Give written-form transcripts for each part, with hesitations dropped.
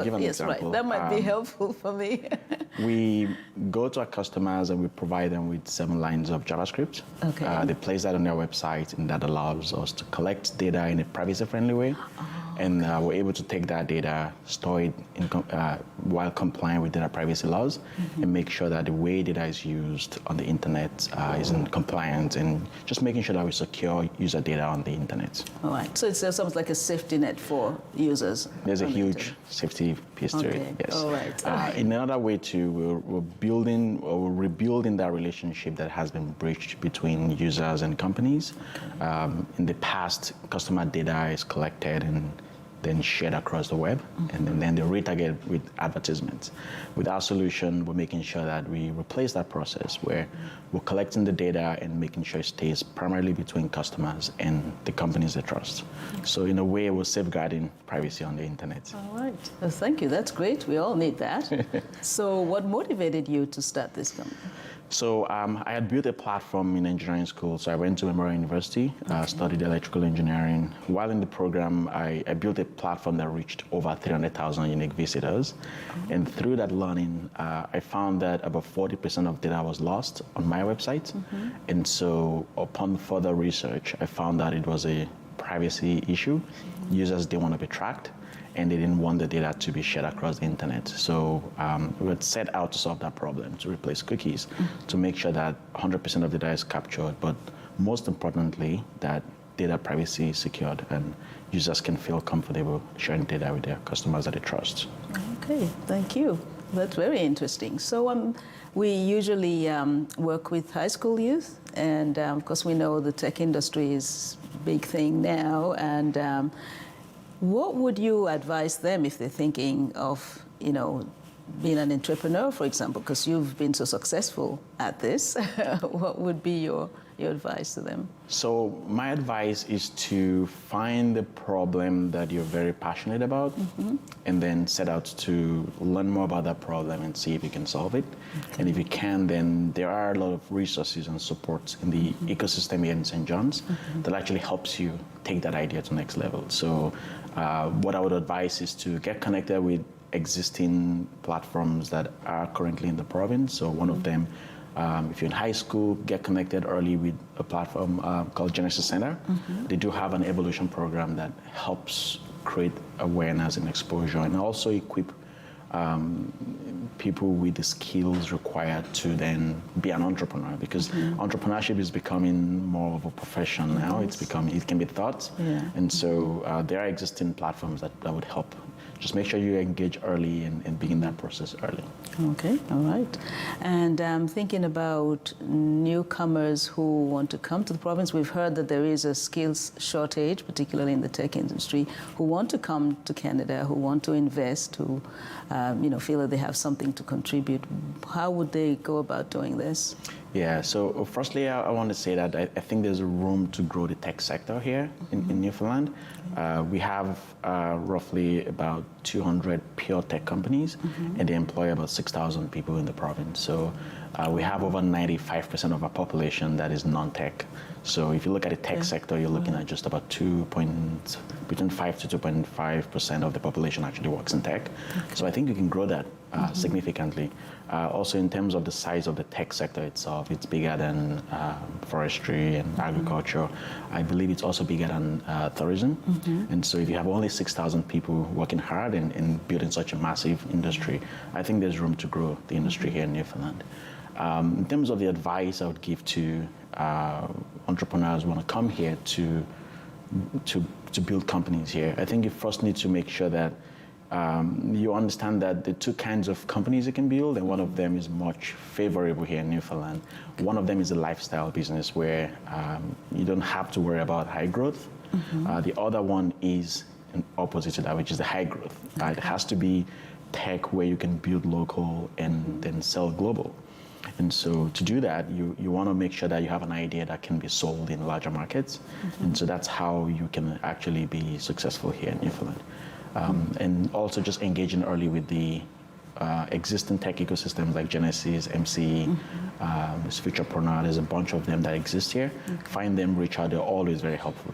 Give an yes, example. right. That might be helpful for me. We go to our customers and we provide them with 7 lines of JavaScript. Okay. They place that on their website, and that allows us to collect data in a privacy-friendly way. And we're able to take that data, store it while complying with data privacy laws, and make sure that the way data is used on the internet is in compliance, and just making sure that we secure user data on the internet. All right. So it's almost like a safety net for users. There's a huge safety piece to it. Yes. All right. In another way too, we're building or we're rebuilding that relationship that has been breached between users and companies. In the past, customer data is collected and then shared across the web, and then they retarget with advertisements. With our solution, we're making sure that we replace that process where we're collecting the data and making sure it stays primarily between customers and the companies they trust. So in a way, we're safeguarding privacy on the internet. All right. Well, thank you. That's great. We all need that. So what motivated you to start this company? So I had built a platform in engineering school. So I went to Memorial University, studied electrical engineering. While in the program, I built a platform that reached over 300,000 unique visitors. And through that learning, I found that about 40% of data was lost on my website. And so upon further research, I found that it was a privacy issue. Users didn't want to be tracked, and they didn't want the data to be shared across the internet. So we had set out to solve that problem, to replace cookies, to make sure that 100% of the data is captured, but most importantly, that data privacy is secured and users can feel comfortable sharing data with their customers that they trust. Okay, thank you. That's very interesting. So we usually work with high school youth, and of course we know the tech industry is a big thing now, and what would you advise them if they're thinking of, being an entrepreneur, for example, because you've been so successful at this? What would be your advice to them? So my advice is to find the problem that you're very passionate about, and then set out to learn more about that problem and see if you can solve it. Okay. And if you can, then there are a lot of resources and support in the ecosystem here in St. John's that actually helps you take that idea to the next level. So what I would advise is to get connected with existing platforms that are currently in the province. So one of them, if you're in high school, get connected early with a platform called Genesis Center. They do have an evolution program that helps create awareness and exposure, and also equip people with the skills required to then be an entrepreneur, because entrepreneurship is becoming more of a profession now. It can be taught. And so there are existing platforms that would help. Just make sure you engage early and begin that process early. Okay, all right. And thinking about newcomers who want to come to the province, we've heard that there is a skills shortage, particularly in the tech industry, who want to come to Canada, who want to invest, who feel that they have something to contribute. How would they go about doing this? Yeah, so firstly, I want to say that I think there's room to grow the tech sector here in Newfoundland. We have roughly about 200 pure tech companies, and they employ about 6,000 people in the province. So we have over 95% of our population that is non-tech. So if you look at the tech sector, you're looking at just about between 5 to 2.5% of the population actually works in tech. So I think you can grow that significantly. Also, in terms of the size of the tech sector itself, it's bigger than forestry and agriculture. I believe it's also bigger than tourism. And so if you have only 6,000 people working hard and building such a massive industry, I think there's room to grow the industry here in Newfoundland. In terms of the advice I would give to entrepreneurs who want to come here to build companies here, I think you first need to make sure that you understand that the two kinds of companies you can build, and one of them is much favorable here in Newfoundland. One of them is a lifestyle business where you don't have to worry about high growth. The other one is an opposite to that, which is the high growth. It has to be tech where you can build local and then sell global. And so to do that, you want to make sure that you have an idea that can be sold in larger markets. And so that's how you can actually be successful here in Newfoundland. And also just engaging early with the existing tech ecosystems like Genesis, MC, Futurepreneur. There's a bunch of them that exist here. Find them, reach out. They're always very helpful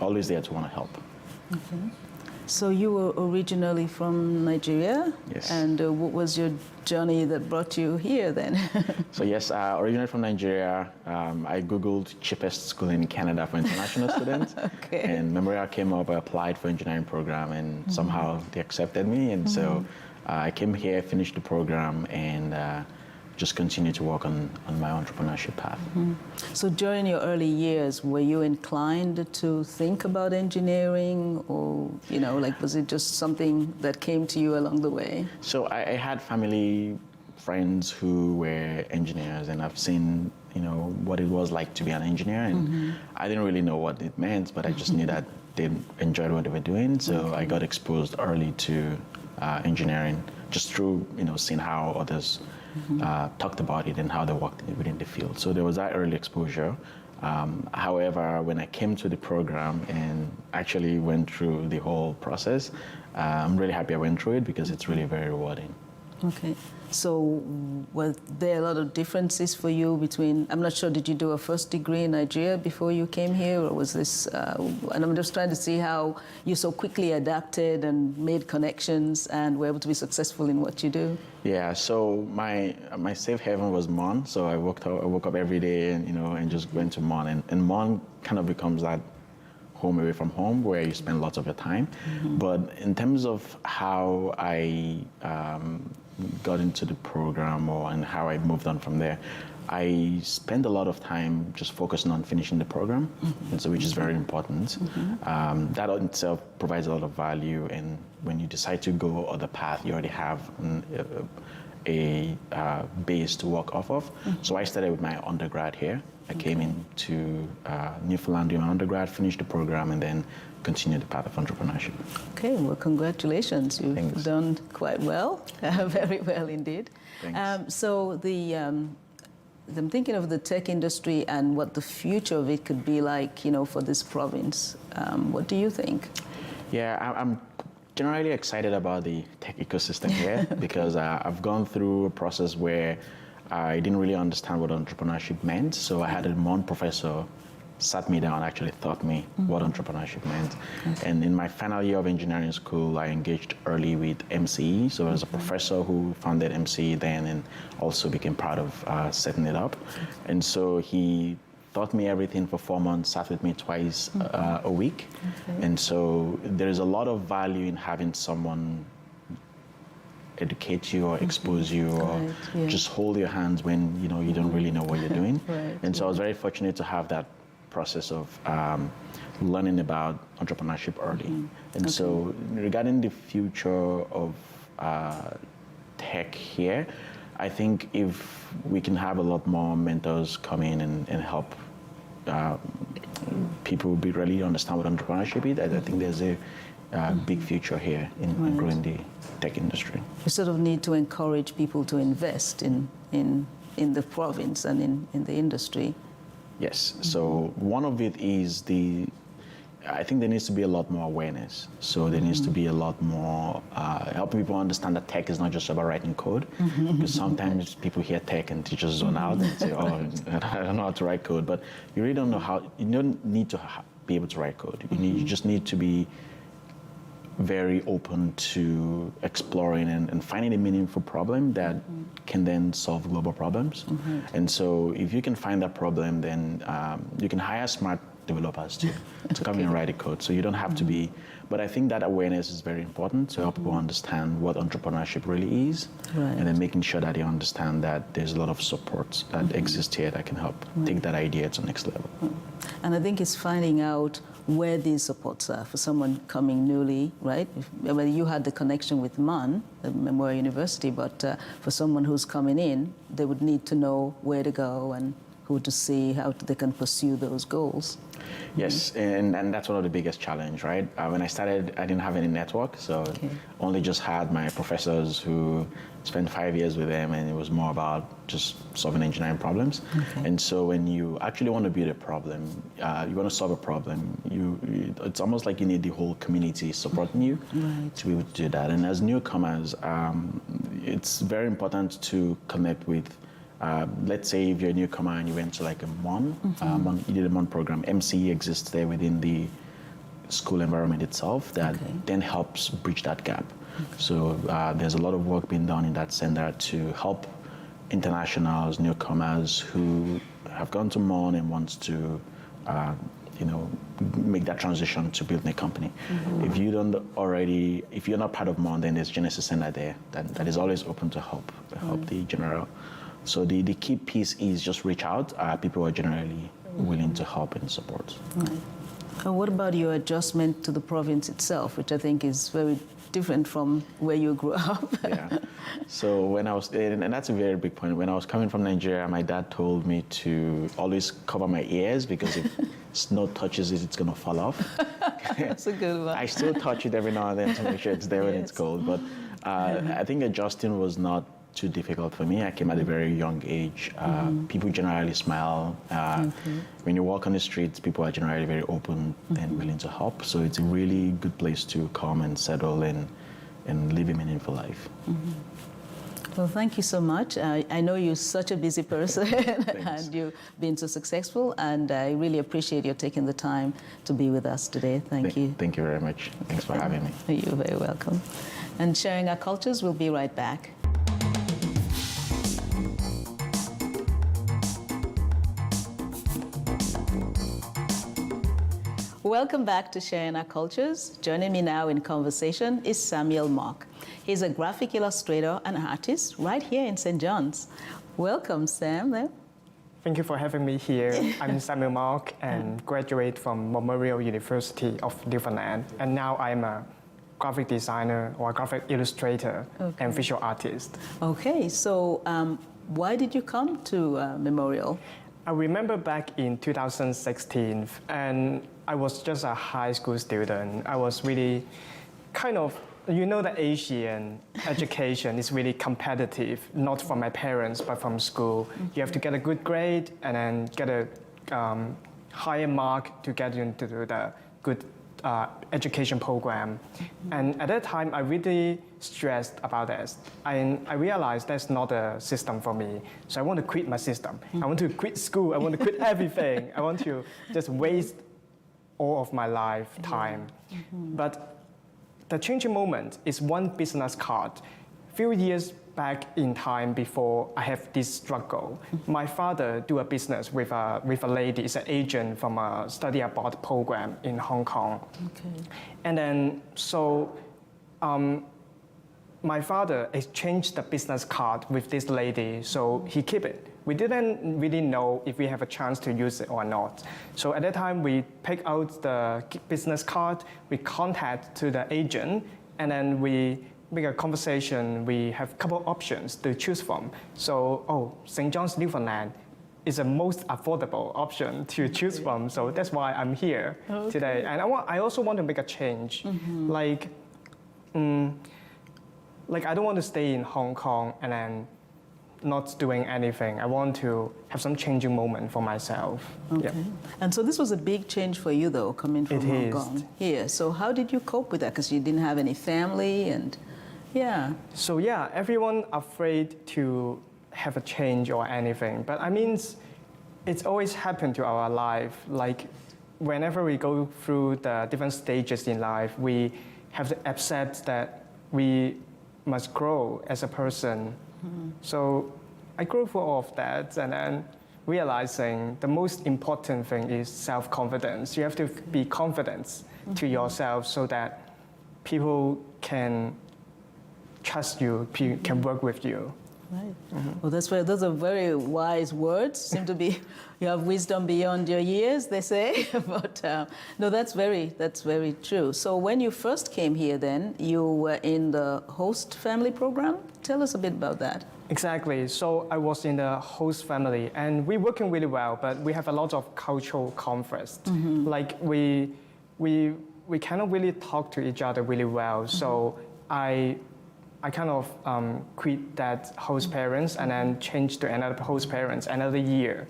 always there to want to help. So you were originally from Nigeria? Yes. And what was your journey that brought you here then? So yes, originally from Nigeria. I Googled cheapest school in Canada for international students. Okay. And Memorial came up. I applied for engineering program, and somehow they accepted me. And so I came here, finished the program, and just continued to work on my entrepreneurship path. So during your early years, were you inclined to think about engineering, or like was it just something that came to you along the way? So I had family friends who were engineers, and I've seen what it was like to be an engineer, and I didn't really know what it meant, but I just knew that they enjoyed what they were doing. So I got exposed early to engineering just through seeing how others talked about it and how they worked within the field. So there was that early exposure. However, when I came to the program and actually went through the whole process, I'm really happy I went through it because it's really very rewarding. Okay. So were there a lot of differences for you between, I'm not sure, did you do a first degree in Nigeria before you came here, or was this, and I'm just trying to see how you so quickly adapted and made connections and were able to be successful in what you do? Yeah, so my safe haven was Mon, so I woke up every day and just went to Mon, and Mon kind of becomes that home away from home where you spend lots of your time. But in terms of how I got into the program and how I moved on from there, I spent a lot of time just focusing on finishing the program, and so which is very important. That in itself provides a lot of value, and when you decide to go other path, you already have a base to work off of. So I started with my undergrad here. I came into Newfoundland doing my undergrad, finished the program, and then continued the path of entrepreneurship. Okay, well, congratulations. You've Thanks. done quite well, very well indeed. Thanks. So I'm thinking of the tech industry and what the future of it could be like, for this province. What do you think? Yeah, I'm generally excited about the tech ecosystem here because I've gone through a process where I didn't really understand what entrepreneurship meant. So I had a Mon professor sat me down and actually taught me what entrepreneurship meant. And in my final year of engineering school, I engaged early with MCE. So I was a professor who founded MCE then and also became part of setting it up. And so he taught me everything for 4 months, sat with me twice a week. And so there is a lot of value in having someone educate you or expose you or just hold your hands when you don't really know what you're doing. And so I was very fortunate to have that process of learning about entrepreneurship early. And so regarding the future of tech here, I think if we can have a lot more mentors come in and help people be really understand what entrepreneurship is, I think there's a big future here in growing the tech industry. We sort of need to encourage people to invest in the province and in the industry. Yes. So one of it is I think there needs to be a lot more awareness. So there needs to be a lot more helping people understand that tech is not just about writing code. Because sometimes people hear tech and teachers zone out and say, "Oh, I don't know how to write code." But you really don't know how. You don't need to be able to write code. You just need to be very open to exploring and finding a meaningful problem that can then solve global problems. And so if you can find that problem, then you can hire smart developers to come in and write a code. So you don't have to be, but I think that awareness is very important to help people understand what entrepreneurship really is, and then making sure that they understand that there's a lot of support that exists here that can help take that idea to the next level. And I think it's finding out where these supports are for someone coming newly, right? Well, you had the connection with MUN, Memorial University, but for someone who's coming in, they would need to know where to go and who to see, how they can pursue those goals. Yes, and that's one of the biggest challenge, right? When I started, I didn't have any network, so only just had my professors who spent 5 years with them, and it was more about just solving engineering problems. And so when you actually want to build a problem, you want to solve a problem, it's almost like you need the whole community supporting you to be able to do that. And as newcomers, it's very important to connect with let's say if you're a newcomer and you went to like a MON, you did a MON program, MCE exists there within the school environment itself that then helps bridge that gap. So there's a lot of work being done in that center to help internationals, newcomers who have gone to MON and wants to, make that transition to building a company. If you don't already, if you're not part of MON, then there's Genesis Center there that is always open to help the general. So the key piece is just reach out. People are generally willing to help and support. Right. And what about your adjustment to the province itself, which I think is very different from where you grew up? Yeah. So when I was, and that's a very big point, when I was coming from Nigeria, my dad told me to always cover my ears because if snow touches it, it's going to fall off. That's a good one. I still touch it every now and then to make sure it's there when it's cold. But I think adjusting was not too difficult for me. I came at a very young age. People generally smile. When you walk on the streets, people are generally very open and willing to help. So it's a really good place to come and settle and live a meaningful life. Well, thank you so much. I know you're such a busy person and you've been so successful, and I really appreciate you taking the time to be with us today. Thank you. Thank you very much. Thanks for having me. You're very welcome. And Sharing Our Cultures, we'll be right back. Welcome back to Sharing Our Cultures. Joining me now in conversation is Samuel Mark. He's a graphic illustrator and artist right here in St. John's. Welcome, Sam. Thank you for having me here. I'm Samuel Mark and graduate from Memorial University of Newfoundland. And now I'm a graphic designer or graphic illustrator and visual artist. Okay, so why did you come to Memorial? I remember back in 2016, and I was just a high school student. I was really the Asian education is really competitive, not from my parents, but from school. You have to get a good grade and then get a higher mark to get into the good education program. And at that time, I really stressed about this. I realized that's not a system for me. So I want to quit my system. I want to quit school. I want to quit everything. I want to just waste all of my lifetime. But the changing moment is one business card. A few years back in time before I have this struggle, my father do a business with a lady, is an agent from a study abroad program in Hong Kong. Okay. And then, my father exchanged the business card with this lady, so he keep it. We didn't really know if we have a chance to use it or not. So at that time, we pick out the business card, we contact to the agent, and then we make a conversation. We have a couple options to choose from. So, St. John's, Newfoundland is the most affordable option to choose from. So that's why I'm here today. And I also want to make a change. Like I don't want to stay in Hong Kong and then not doing anything. I want to have some changing moment for myself. Okay. Yep. And so this was a big change for you, though, coming from Hong Kong here. So how did you cope with that? Because you didn't have any family and, So everyone afraid to have a change or anything. But I mean, it's always happened to our life. Like whenever we go through the different stages in life, we have to accept that we must grow as a person. So I grew through all of that, and then realizing the most important thing is self-confidence. You have to be confident to yourself so that people can trust you, can work with you. Right. Well, those are very wise words. Seem to be, you have wisdom beyond your years, they say. But no, that's very true. So when you first came here, then you were in the host family program. Tell us a bit about that. Exactly. So I was in the host family, and we're working really well. But we have a lot of cultural conflicts. Like we cannot really talk to each other really well. So I kind of quit that host parents and then changed to another host parents another year.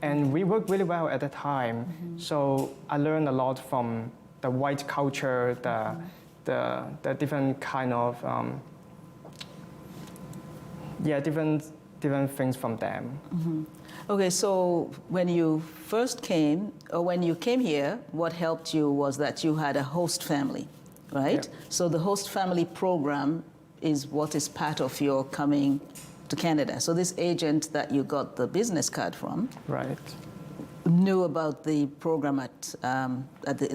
And we worked really well at the time. So I learned a lot from the white culture, the different kind of, different different things from them. Okay, so when you first came, or when you came here, what helped you was that you had a host family, right? Yeah. So the host family program is what is part of your coming to Canada. So this agent that you got the business card from Right. knew about the program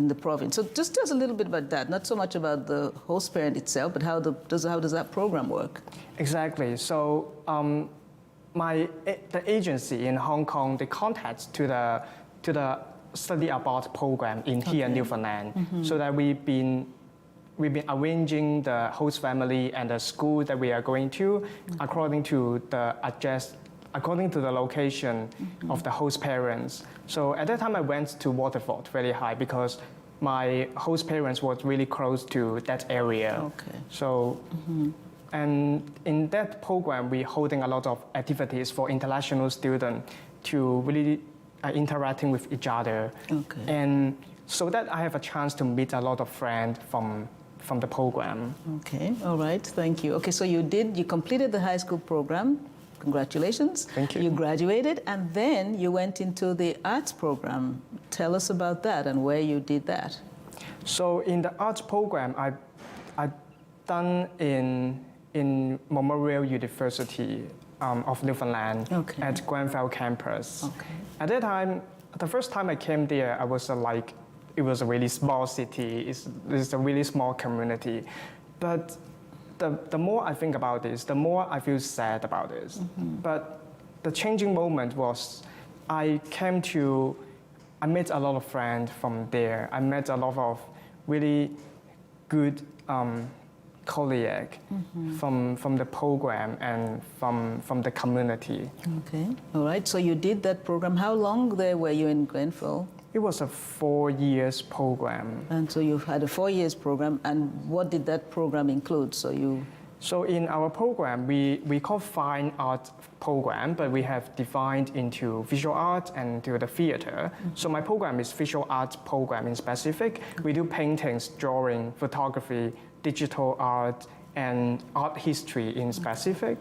in the province. So just tell us a little bit about that. Not so much about the host parent itself, but how does that program work? Exactly. So the agency in Hong Kong, they contact to the study abroad program in here in Newfoundland, so that we've been arranging the host family and the school that we are going to according to the address, according to the location of the host parents. So at that time I went to Waterford very high because my host parents was really close to that area. Okay. So, and in that program, we're holding a lot of activities for international students to really interacting with each other. Okay. And so that I have a chance to meet a lot of friends from the program. Okay, all right, thank you. Okay, so you completed the high school program. Congratulations. Thank you. You graduated, and then you went into the arts program. Tell us about that and where you did that. So in the arts program, I done in Memorial University of Newfoundland at Grenfell campus. Okay. At that time, the first time I came there, I was it was a really small city. It's a really small community, but the more I think about this, the more I feel sad about this. But the changing moment was I met a lot of friends from there. I met a lot of really good colleagues from the program and from the community. Okay, all right. So you did that program. How long there were you in Grenfell? It was a 4 years program. And so you've had a 4 years program. And what did that program include? So in our program, we call fine art program, but we have defined into visual art and to the theater. So my program is visual art program in specific. We do paintings, drawing, photography, digital art, and art history in specific.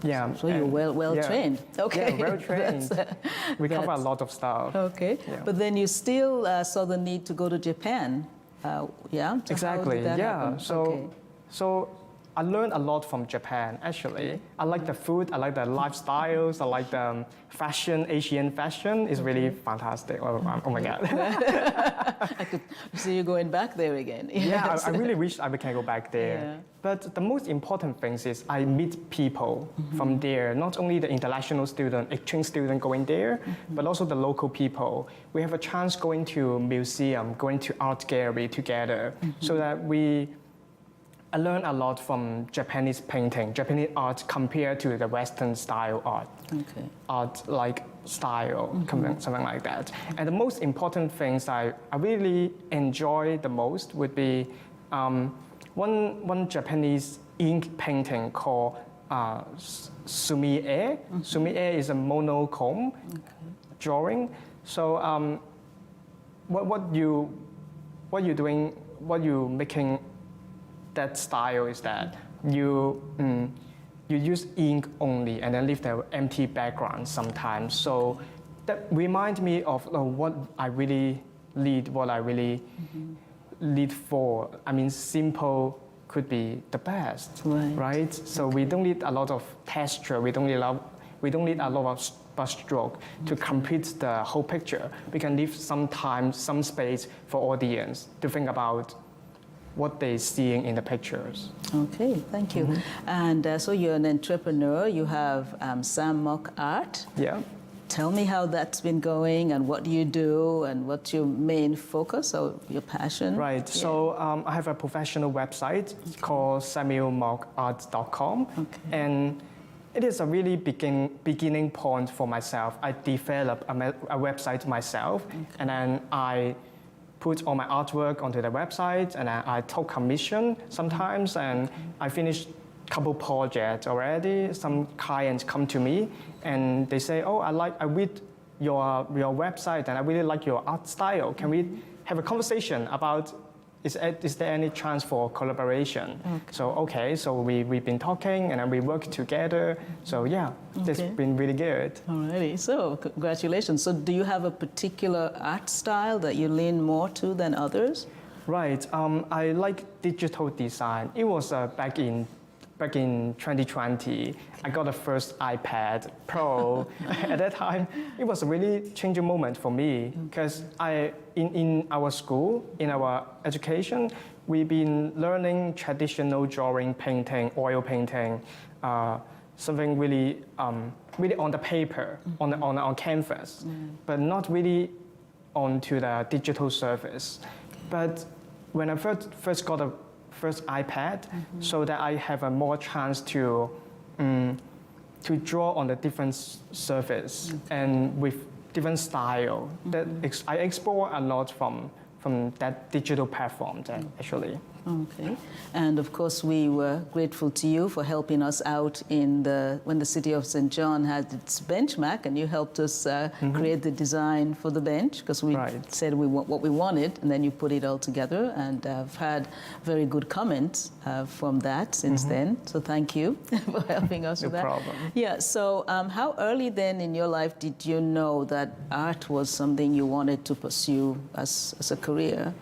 Yeah. So you're well trained. Okay. Yeah, well trained. We cover a lot of stuff. Okay. Yeah. But then you still saw the need to go to Japan. Yeah. So Exactly. How did that happen? So I learned a lot from Japan, actually. I like the food, I like the lifestyles, I like the fashion, Asian fashion. It's really fantastic. Oh my God. I could see you going back there again. Yeah, I really wish I can go back there. Yeah. But the most important thing is I meet people from there, not only the international student, exchange student going there, but also the local people. We have a chance going to museum, going to art gallery together, so that I learned a lot from Japanese painting, Japanese art compared to the Western style art. Okay. Art like style, something like that. And the most important things I really enjoy the most would be one Japanese ink painting called sumi-e. Sumi-e is a monochrome drawing. So what you're doing, what you're making that style is that you use ink only and then leave the empty background sometimes. So that reminds me of what I really lead for. I mean, simple could be the best, right? So we don't need a lot of texture. We don't need a lot of brush stroke to complete the whole picture. We can leave some time, some space for audience to think about what they're seeing in the pictures. Okay, thank you. And so you're an entrepreneur. You have Sam Mock Art. Yeah. Tell me how that's been going and what you do and what's your main focus or your passion. Right. Yeah. So I have a professional website called samuelmockart.com. Okay. And it is a really beginning point for myself. I developed a website myself, and then I put all my artwork onto the website, and I took commission sometimes, and I finished a couple projects already. Some clients come to me and they say, "Oh, I read your website and I really like your art style. Can we have a conversation about is there any chance for collaboration? So we've been talking and then we work together. So yeah, it's been really good. Alrighty, so congratulations. So do you have a particular art style that you lean more to than others? Right, I like digital design. It was back in 2020, I got the first iPad Pro. At that time, it was a really changing moment for me because in our school, in our education, we've been learning traditional drawing, painting, oil painting, something really on the paper, on canvas, but not really onto the digital surface. But when I first got a first iPad, so that I have a more chance to draw on the different surface and with different style. That I explore a lot from that digital platform actually. Okay, and of course we were grateful to you for helping us out when the city of St. John had its benchmark, and you helped us create the design for the bench because we said what we wanted, and then you put it all together, and I've had very good comments from that since then. So thank you for helping us with that. No problem. Yeah. So how early then in your life did you know that art was something you wanted to pursue as a career?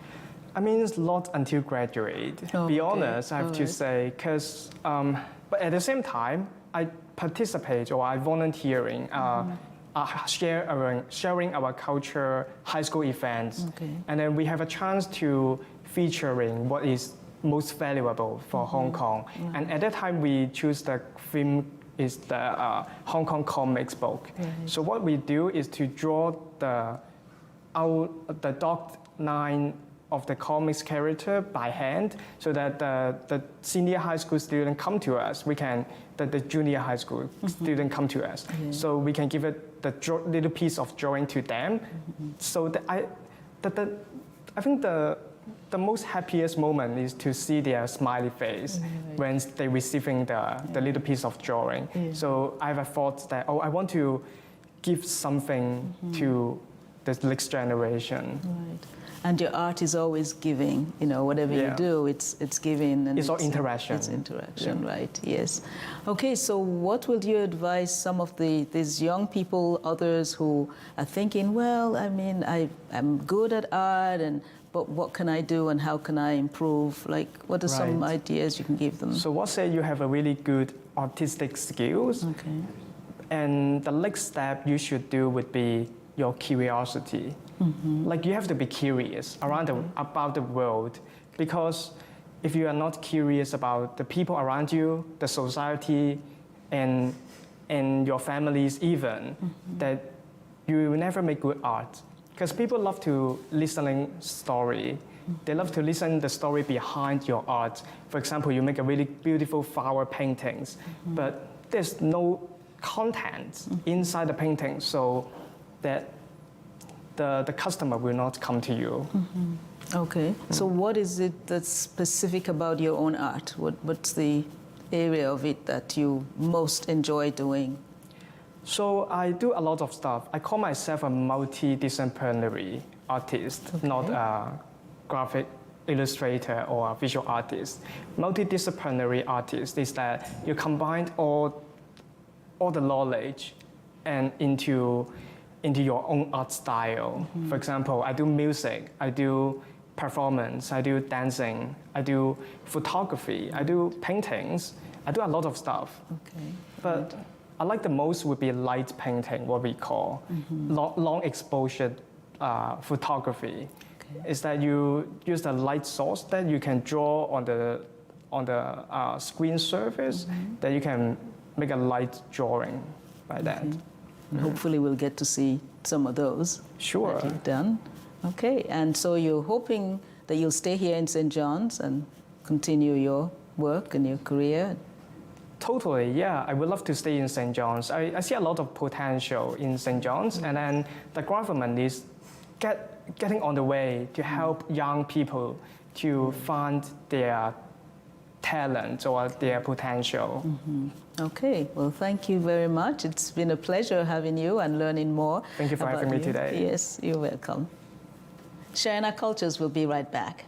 I mean, it's not until graduate. Be honest, I have to say, because but at the same time, I participate or I volunteering, sharing our culture, high school events, and then we have a chance to featuring what is most valuable for Hong Kong. And at that time, we choose the theme is the Hong Kong comics book. So what we do is to draw the dot line of the comics character by hand, so that the senior high school student come to us. The junior high school student come to us, so we can give it the little piece of drawing to them. So I think the most happiest moment is to see their smiley face when they're receiving the little piece of drawing. So I have a thought that I want to give something to the next generation. Right. And your art is always giving, whatever you do, it's giving. And it's all interaction. It's interaction, right, yes. Okay, so what would you advise some of these young people, others who are thinking, well, I mean, I'm good at art, but what can I do and how can I improve? Like, what are some ideas you can give them? So let's say you have a really good artistic skills, and the next step you should do would be your curiosity. Like you have to be curious about the world, because if you are not curious about the people around you, the society, and your families even, that you will never make good art. Because people love to listening story. They love to listen the story behind your art. For example, you make a really beautiful flower paintings, but there's no content inside the painting, so that the customer will not come to you. Okay, so what is it that's specific about your own art? What's the area of it that you most enjoy doing? So I do a lot of stuff. I call myself a multidisciplinary artist, not a graphic illustrator or a visual artist. Multidisciplinary artist is that you combine all the knowledge and into your own art style. For example, I do music, I do performance, I do dancing, I do photography, I do paintings, I do a lot of stuff. But I like the most would be light painting, what we call long exposure photography. Is that you use the light source that you can draw on the screen surface, that you can make a light drawing by that. And hopefully we'll get to see some of those that you've done. Okay, and so you're hoping that you'll stay here in St. John's and continue your work and your career? Totally, yeah. I would love to stay in St. John's. I see a lot of potential in St. John's, and then the government is getting on the way to help young people to find their talent or their potential. Okay, well, thank you very much. It's been a pleasure having you and learning more. Thank you for having me today. Yes, you're welcome. Sharing Our Cultures will be right back.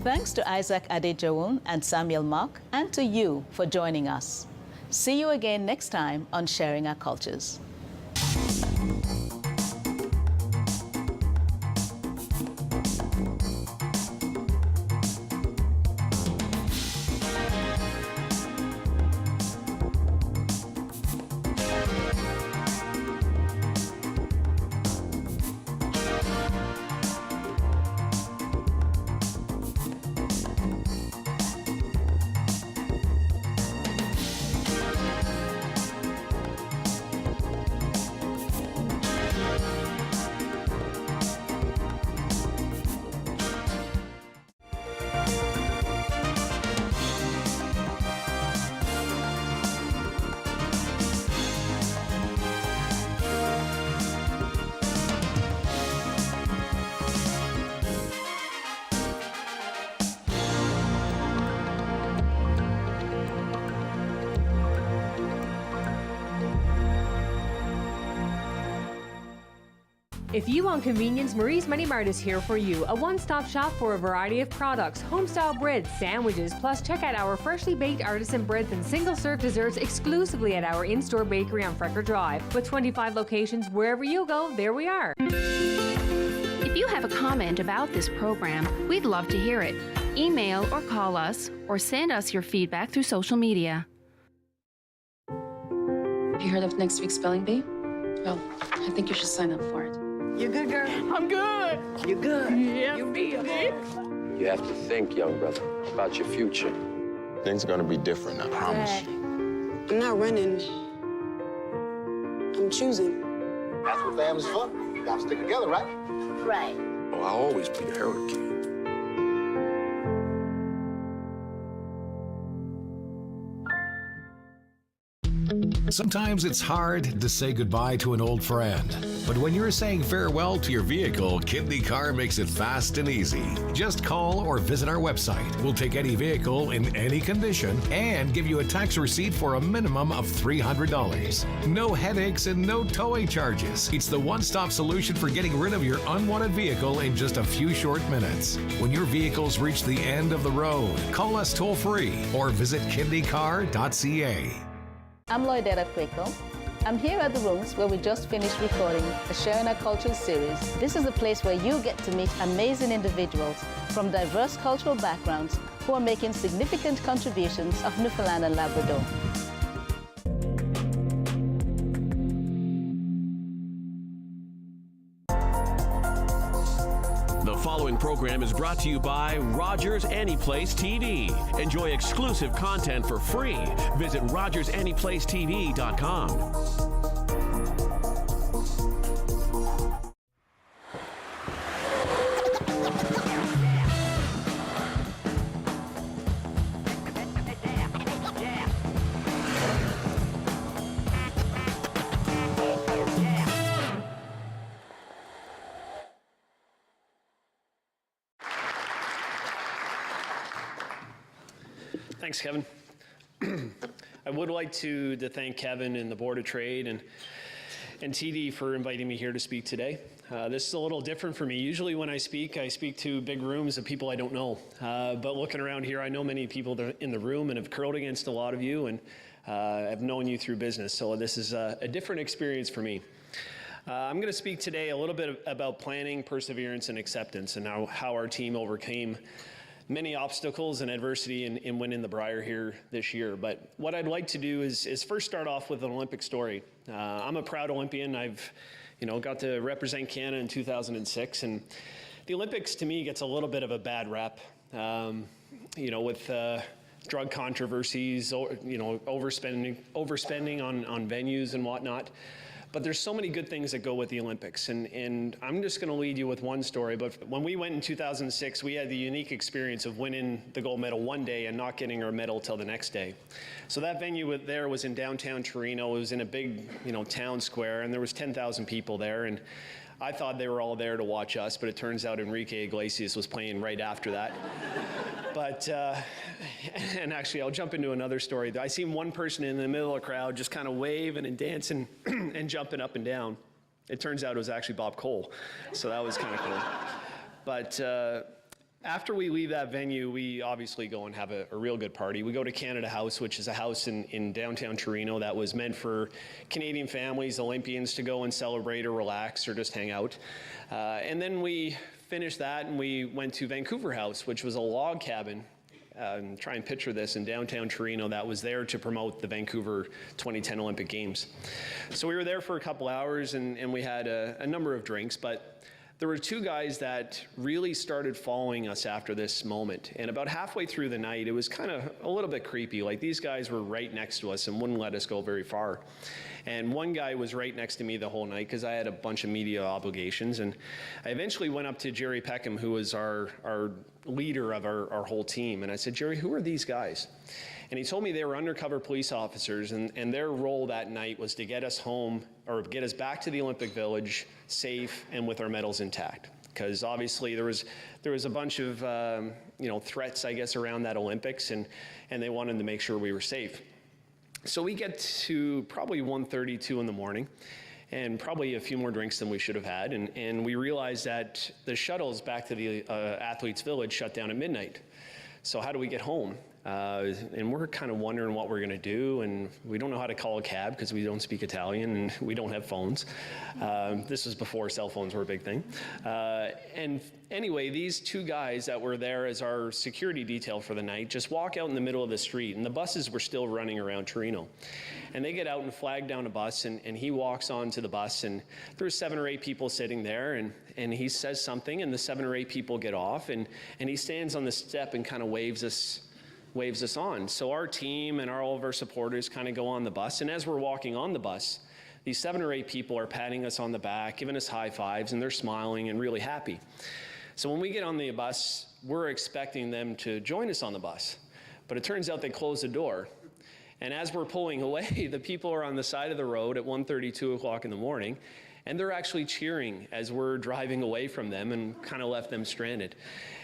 Thanks to Isaac Adejuwon and Samuel Mark, and to you for joining us. See you again next time on Sharing Our Cultures. If you want convenience, Marie's Mini Mart is here for you. A one-stop shop for a variety of products, home-style breads, sandwiches, plus check out our freshly baked artisan breads and single-serve desserts exclusively at our in-store bakery on Frecker Drive. With 25 locations, wherever you go, there we are. If you have a comment about this program, we'd love to hear it. Email or call us, or send us your feedback through social media. Have you heard of next week's spelling bee? Well, I think you should sign up for it. You good, girl? I'm good. You good? Yeah. You be good. You have to think, young brother, about your future. Things are gonna be different, I promise. I'm not running. I'm choosing. That's what family's for. You gotta stick together, right? Right. Oh, I'll always be the Herod King. Sometimes it's hard to say goodbye to an old friend. But when you're saying farewell to your vehicle, Kidney Car makes it fast and easy. Just call or visit our website. We'll take any vehicle in any condition and give you a tax receipt for a minimum of $300. No headaches and no towing charges. It's the one-stop solution for getting rid of your unwanted vehicle in just a few short minutes. When your vehicles reach the end of the road, call us toll-free or visit kidneycar.ca. I'm Lloydetta Quaicoe. I'm here at the rooms where we just finished recording the Sharing Our Cultures series. This is a place where you get to meet amazing individuals from diverse cultural backgrounds who are making significant contributions of Newfoundland and Labrador. The following program is brought to you by Rogers Anyplace TV. Enjoy exclusive content for free. Visit RogersAnyplaceTV.com. Thanks, Kevin. I would like to thank Kevin and the Board of Trade and TD for inviting me here to speak today. This is a little different for me. Usually when I speak to big rooms of people I don't know. But looking around here, I know many people in the room and have curled against a lot of you, and I've known you through business. So this is a different experience for me. I'm going to speak today a little bit about planning, perseverance, and acceptance, and how our team overcame many obstacles and adversity in winning the Brier here this year. But what I'd like to do is first start off with an Olympic story. I'm a proud Olympian. I've got to represent Canada in 2006, and the Olympics to me gets a little bit of a bad rep, with drug controversies, overspending on venues and whatnot. But there's so many good things that go with the Olympics, and I'm just going to lead you with one story. But when we went in 2006, we had the unique experience of winning the gold medal one day and not getting our medal till the next day. So that venue there was in downtown Torino. It was in a big, town square, and there was 10,000 people there. And I thought they were all there to watch us, but it turns out Enrique Iglesias was playing right after that. But, and actually, I'll jump into another story. I seen one person in the middle of the crowd just kind of waving and dancing and jumping up and down. It turns out it was actually Bob Cole, so that was kind of cool. But After we leave that venue, we obviously go and have a real good party. We go to Canada House, which is a house in downtown Torino that was meant for Canadian families, Olympians, to go and celebrate or relax or just hang out. And then we finished that and we went to Vancouver House, which was a log cabin. Try and picture this in downtown Torino that was there to promote the Vancouver 2010 Olympic Games. So we were there for a couple hours and we had a number of drinks, but there were two guys that really started following us after this moment. And about halfway through the night, it was kind of a little bit creepy. Like, these guys were right next to us and wouldn't let us go very far. And one guy was right next to me the whole night because I had a bunch of media obligations. And I eventually went up to Jerry Peckham, who was our leader of our whole team. And I said, Jerry, who are these guys? And he told me they were undercover police officers, and their role that night was to get us home, or get us back to the Olympic Village safe and with our medals intact. Because obviously there was a bunch of threats, I guess, around that Olympics, and they wanted to make sure we were safe. So we get to probably 1:32 in the morning, and probably a few more drinks than we should have had, and we realized that the shuttles back to the Athletes Village shut down at midnight. So how do we get home? And we're kind of wondering what we're going to do, and we don't know how to call a cab because we don't speak Italian and we don't have phones. This was before cell phones were a big thing. And anyway, these two guys that were there as our security detail for the night just walk out in the middle of the street, and the buses were still running around Torino. And they get out and flag down a bus, and he walks onto the bus, and there were 7 or 8 people sitting there, and he says something, and the 7 or 8 people get off, and he stands on the step and kind of waves us on. So our team and all of our supporters kind of go on the bus, and as we're walking on the bus, these 7 or 8 people are patting us on the back, giving us high fives, and they're smiling and really happy. So when we get on the bus, we're expecting them to join us on the bus, but it turns out they closed the door. And as we're pulling away, the people are on the side of the road at 1:30, 2 o'clock in the morning, and they're actually cheering as we're driving away from them and kind of left them stranded.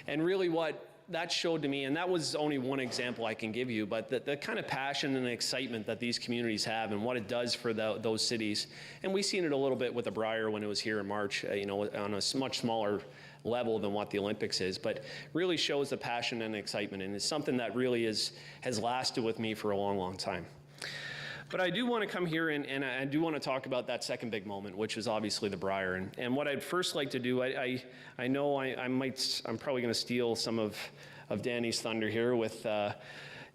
And really what that showed to me, and that was only one example I can give you, but the kind of passion and excitement that these communities have and what it does for those cities. And we've seen it a little bit with the Briar when it was here in March, on a much smaller level than what the Olympics is, but really shows the passion and excitement, and it's something that really has lasted with me for a long, long time. But I do want to come here and I do want to talk about that second big moment, which is obviously the Briar. And what I'd first like to do, I know I'm probably going to steal some of Danny's thunder here with the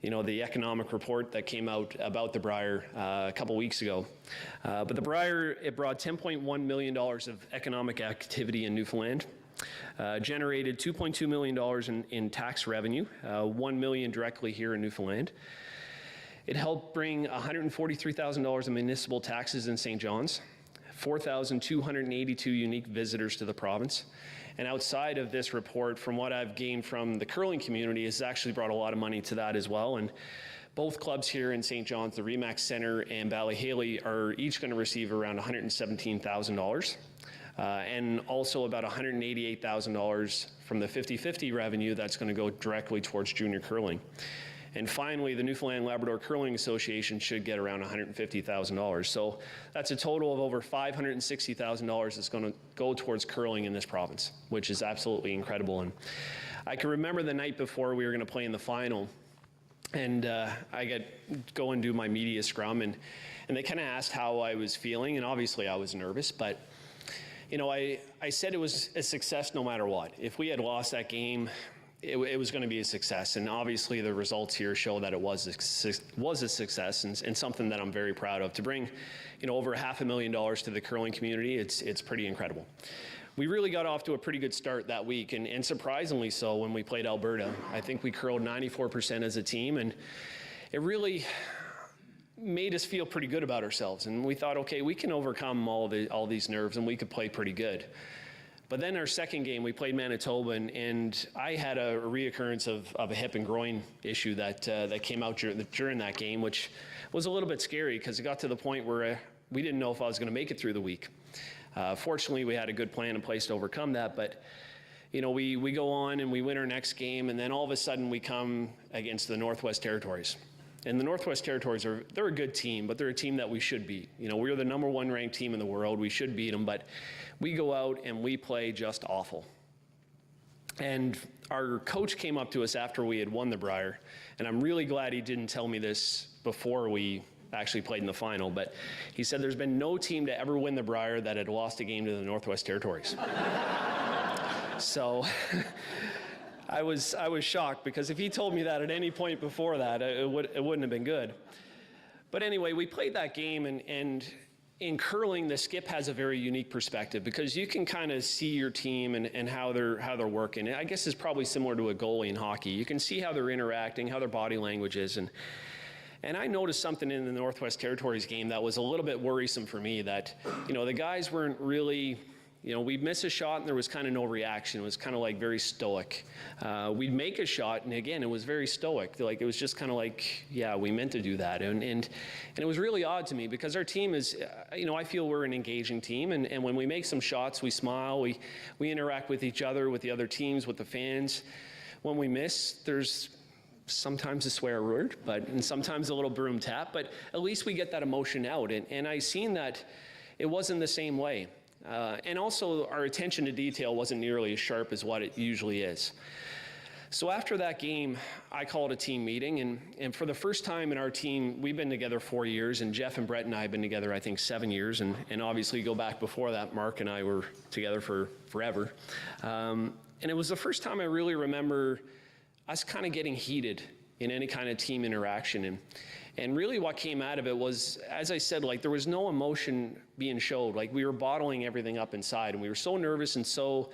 economic report that came out about the Briar a couple weeks ago. But the Briar, it brought $10.1 million of economic activity in Newfoundland. Generated $2.2 million in tax revenue, $1 million directly here in Newfoundland. It helped bring $143,000 in municipal taxes in St. John's, 4,282 unique visitors to the province. And outside of this report, from what I've gained from the curling community, it's actually brought a lot of money to that as well. And both clubs here in St. John's, the Remax Centre and Ballyhaley, are each going to receive around $117,000. And also about $188,000 from the 50-50 revenue that's going to go directly towards junior curling. And finally, the Newfoundland Labrador Curling Association should get around $150,000. So that's a total of over $560,000 that's going to go towards curling in this province, which is absolutely incredible. And I can remember the night before we were going to play in the final, and I go and do my media scrum, and they kind of asked how I was feeling, and obviously I was nervous, but I said it was a success no matter what. If we had lost that game, it was going to be a success, and obviously the results here show that it was a success, and something that I'm very proud of. To bring, over $500,000 to the curling community, it's pretty incredible. We really got off to a pretty good start that week, and surprisingly so when we played Alberta. I think we curled 94% as a team, and it really made us feel pretty good about ourselves. And we thought, okay, we can overcome all these nerves, and we could play pretty good. But then our second game, we played Manitoba, and I had a reoccurrence of a hip and groin issue that came out during that game, which was a little bit scary because it got to the point where we didn't know if I was going to make it through the week. Fortunately, we had a good plan in place to overcome that, but we go on and we win our next game, and then all of a sudden we come against the Northwest Territories. And the Northwest Territories, they're a good team, but they're a team that we should beat. We're the #1 ranked team in the world. We should beat them, but we go out and we play just awful. And our coach came up to us after we had won the Brier, and I'm really glad he didn't tell me this before we actually played in the final, but he said there's been no team to ever win the Brier that had lost a game to the Northwest Territories. So I was shocked, because if he told me that at any point before that, it wouldn't have been good. But anyway, we played that game, and in curling, the skip has a very unique perspective, because you can kind of see your team and how they're working. I guess it's probably similar to a goalie in hockey. You can see how they're interacting, how their body language is, and I noticed something in the Northwest Territories game that was a little bit worrisome for me, that, the guys weren't really, we'd miss a shot and there was kind of no reaction. It was kind of like very stoic. We'd make a shot, and again, it was very stoic. Like, it was just kind of like, yeah, we meant to do that. And it was really odd to me, because our team is, I feel we're an engaging team, and when we make some shots, we smile, we interact with each other, with the other teams, with the fans. When we miss, there's sometimes a swear word, and sometimes a little broom tap, but at least we get that emotion out. And I seen that it wasn't the same way. And also, our attention to detail wasn't nearly as sharp as what it usually is. So after that game, I called a team meeting, and for the first time in our team, we've been together 4 years, and Jeff and Brett and I have been together, I think, 7 years, and obviously go back before that, Mark and I were together for forever. And it was the first time I really remember us kind of getting heated in any kind of team interaction. And really what came out of it was, as I said, like, there was no emotion being showed. Like, we were bottling everything up inside, and we were so nervous and so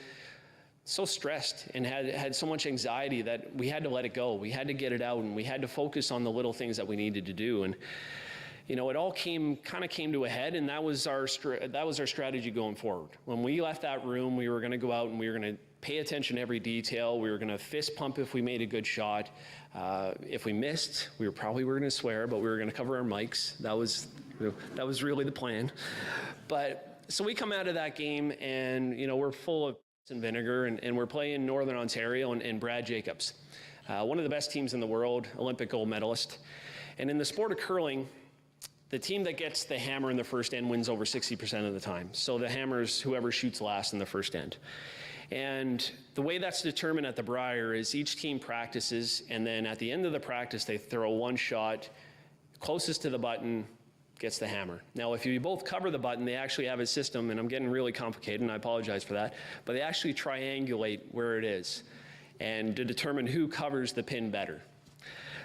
stressed, and had so much anxiety that we had to let it go. We had to get it out, and we had to focus on the little things that we needed to do. And it all came to a head, and that was our strategy going forward. When we left that room, we were going to go out and we were going to pay attention to every detail. We were going to fist pump if we made a good shot. If we missed, we were going to swear, but we were going to cover our mics. That was really the plan. But so we come out of that game, and we're full of and vinegar, and we're playing Northern Ontario and Brad Jacobs, one of the best teams in the world, Olympic gold medalist. And in the sport of curling, the team that gets the hammer in the first end wins over 60% of the time. So the hammer is whoever shoots last in the first end. And the way that's determined at the Brier is each team practices, and then at the end of the practice, they throw one shot, closest to the button gets the hammer. Now, if you both cover the button, they actually have a system, and I'm getting really complicated, and I apologize for that, but they actually triangulate where it is, and to determine who covers the pin better.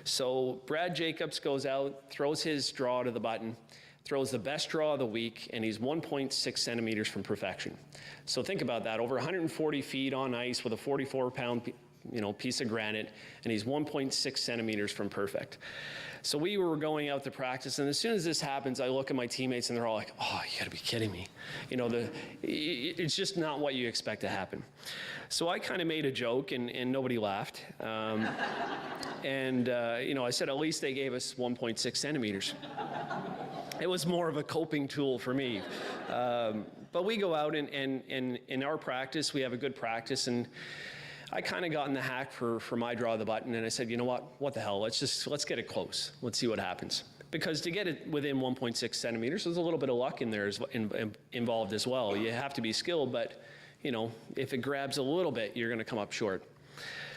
So Brad Jacobs goes out, throws his draw to the button, throws the best draw of the week, and he's 1.6 centimeters from perfection. So think about that, over 140 feet on ice with a 44-pound piece of granite, and he's 1.6 centimeters from perfect. So we were going out to practice, and as soon as this happens, I look at my teammates, and they're all like, "Oh, you gotta be kidding me." It's just not what you expect to happen. So I kind of made a joke, and nobody laughed. I said, at least they gave us 1.6 centimeters. It was more of a coping tool for me. But we go out, and in our practice, we have a good practice, and I kind of got in the hack for my draw of the button, and I said, you know what the hell, let's get it close. Let's see what happens. Because to get it within 1.6 centimeters, there's a little bit of luck in there involved as well. You have to be skilled, but if it grabs a little bit, you're going to come up short.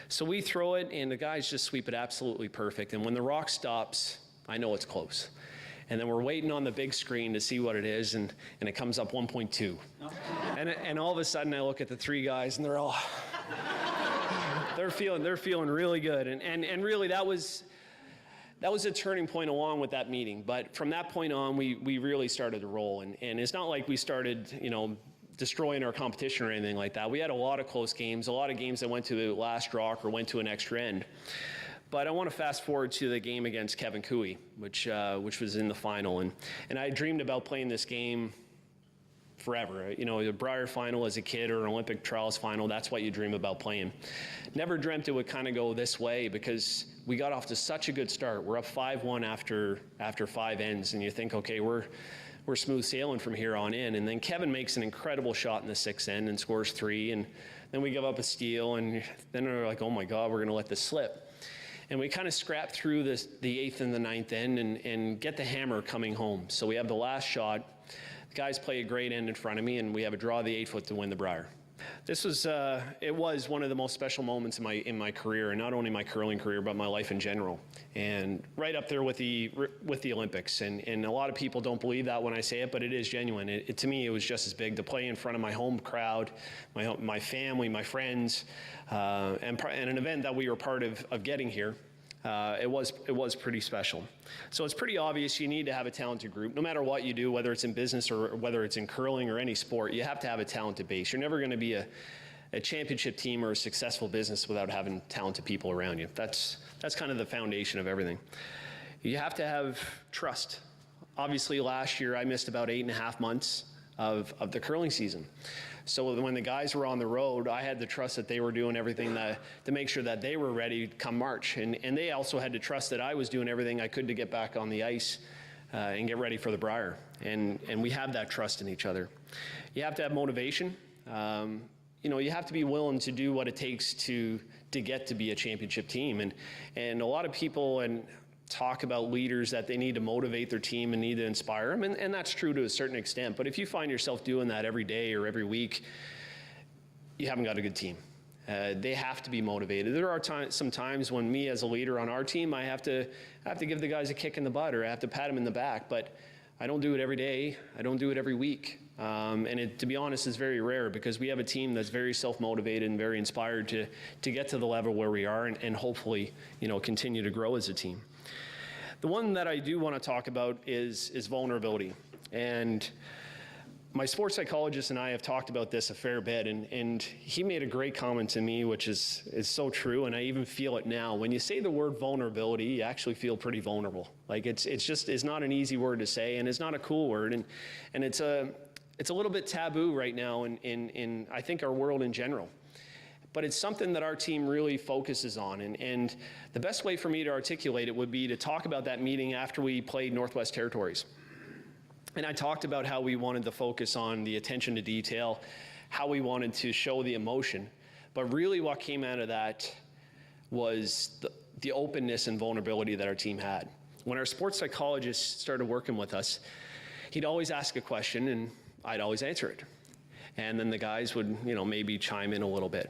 So we throw it, and the guys just sweep it absolutely perfect. And when the rock stops, I know it's close. And then we're waiting on the big screen to see what it is, and it comes up 1.2. And all of a sudden, I look at the three guys, and they're all... They're feeling really good, and really that was a turning point along with that meeting. But from that point on, we really started to roll, and it's not like we started destroying our competition or anything like that. We had a lot of close games, a lot of games that went to the last draw or went to an extra end. But I want to fast forward to the game against Kevin Cooey, which was in the final, and I dreamed about playing this game forever. A Brier final as a kid or an Olympic trials final, that's what you dream about playing. Never dreamt it would kind of go this way, because we got off to such a good start. We're up 5-1 after 5 ends, and you think, okay, we're smooth sailing from here on in. And then Kevin makes an incredible shot in the 6th end and scores 3, and then we give up a steal, and then we're like, oh my God, we're going to let this slip. And we kind of scrap through the 8th and the 9th end and get the hammer coming home. So we have the last shot. The guys play a great end in front of me, and we have a draw of the 8-foot to win the Brier. This was, it was one of the most special moments in my career, and not only my curling career, but my life in general. And right up there with the Olympics. And a lot of people don't believe that when I say it, but it is genuine. To me, it was just as big to play in front of my home crowd, my family, my friends, and an event that we were part of getting here. It was pretty special. So it's pretty obvious you need to have a talented group. No matter what you do, whether it's in business or whether it's in curling or any sport, you have to have a talented base. You're never going to be a championship team or a successful business without having talented people around you. That's kind of the foundation of everything. You have to have trust. Obviously, last year I missed about 8.5 months of the curling season. So when the guys were on the road, I had to trust that they were doing everything to make sure that they were ready come March. And they also had to trust that I was doing everything I could to get back on the ice and get ready for the Brier. And we have that trust in each other. You have to have motivation. You have to be willing to do what it takes to get to be a championship team. And a lot of people talk about leaders that they need to motivate their team and need to inspire them, and that's true to a certain extent. But if you find yourself doing that every day or every week, you haven't got a good team. They have to be motivated. There are some times when me as a leader on our team, I have to give the guys a kick in the butt, or I have to pat them in the back, but I don't do it every day. I don't do it every week. And to be honest, is very rare, because we have a team that's very self-motivated and very inspired to get to the level where we are and hopefully, continue to grow as a team. The one that I do want to talk about is vulnerability. And my sports psychologist and I have talked about this a fair bit, and he made a great comment to me, which is so true, and I even feel it now. When you say the word vulnerability, you actually feel pretty vulnerable. Like it's not an easy word to say, and it's not a cool word, and it's a little bit taboo right now in I think our world in general. But it's something that our team really focuses on. And the best way for me to articulate it would be to talk about that meeting after we played Northwest Territories. And I talked about how we wanted to focus on the attention to detail, how we wanted to show the emotion. But really what came out of that was the openness and vulnerability that our team had. When our sports psychologist started working with us, he'd always ask a question and I'd always answer it. And then the guys would, maybe chime in a little bit.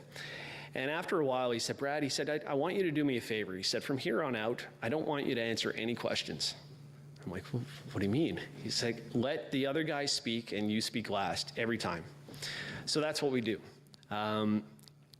And after a while, he said, Brad, I want you to do me a favor. He said, from here on out, I don't want you to answer any questions. I'm like, well, what do you mean? He's like, let the other guys speak and you speak last every time. So that's what we do.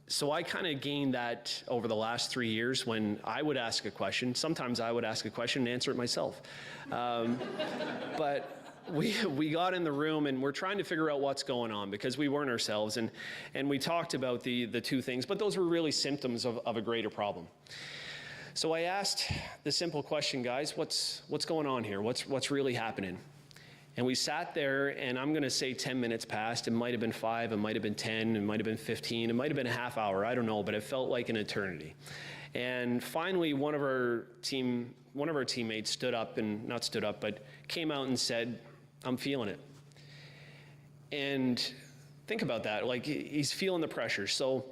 So I kind of gained that over the last 3 years when I would ask a question. Sometimes I would ask a question and answer it myself. But we got in the room and we're trying to figure out what's going on, because we weren't ourselves, and we talked about the two things, but those were really symptoms of a greater problem. So I asked the simple question, guys, what's going on here? What's really happening? And we sat there, and I'm going to say 10 minutes passed. It might have been 5, it might have been 10, it might have been 15, it might have been a half hour, I don't know, but it felt like an eternity. And finally, one of our teammates but came out and said, I'm feeling it. And think about that, like he's feeling the pressure. So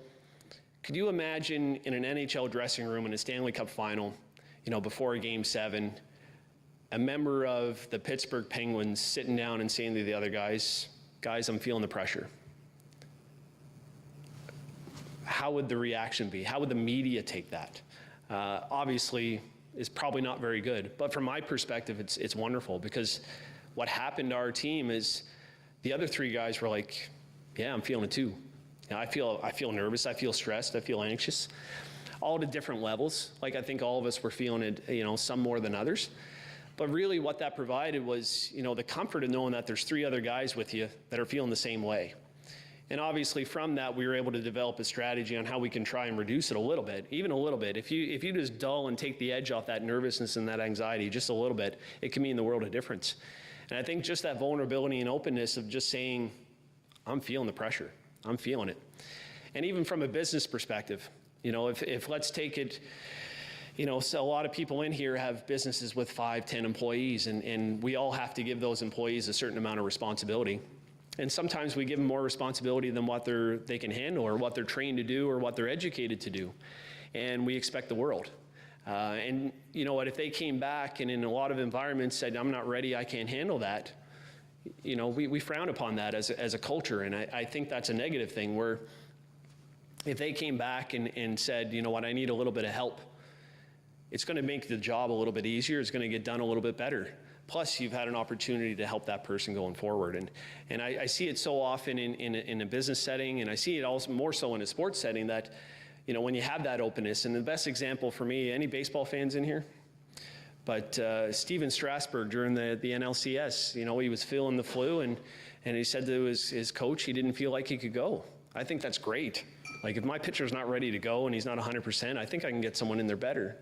could you imagine in an NHL dressing room in a Stanley Cup final, before a Game 7, a member of the Pittsburgh Penguins sitting down and saying to the other guys, I'm feeling the pressure. How would the reaction be? How would the media take that? Obviously, it's probably not very good. But from my perspective, it's wonderful, because what happened to our team is the other 3 guys were like, yeah, I'm feeling it too. I feel nervous, I feel stressed, I feel anxious, all at different levels. Like I think all of us were feeling it, some more than others. But really what that provided was, the comfort of knowing that there's 3 other guys with you that are feeling the same way. And obviously from that, we were able to develop a strategy on how we can try and reduce it a little bit, even a little bit. If you just dull and take the edge off that nervousness and that anxiety just a little bit, it can mean the world of difference. And I think just that vulnerability and openness of just saying, I'm feeling the pressure, I'm feeling it. And even from a business perspective, if let's take it, so a lot of people in here have businesses with 5, 10 employees, and we all have to give those employees a certain amount of responsibility. And sometimes we give them more responsibility than what they can handle, or what they're trained to do, or what they're educated to do. And we expect the world. And you know what, if they came back and in a lot of environments said, I'm not ready, I can't handle that, you know, we frown upon that as a culture, and I think that's a negative thing, where if they came back and said, you know what, I need a little bit of help, it's going to make the job a little bit easier, it's going to get done a little bit better. Plus, you've had an opportunity to help that person going forward. And I see it so often in a business setting, and I see it also more so in a sports setting, that, you know, when you have that openness, and the best example for me, any baseball fans in here? But Steven Strasburg during the NLCS, you know, he was feeling the flu, and he said to his coach he didn't feel like he could go. I think that's great. Like, if my pitcher's not ready to go and he's not 100%, I think I can get someone in there better.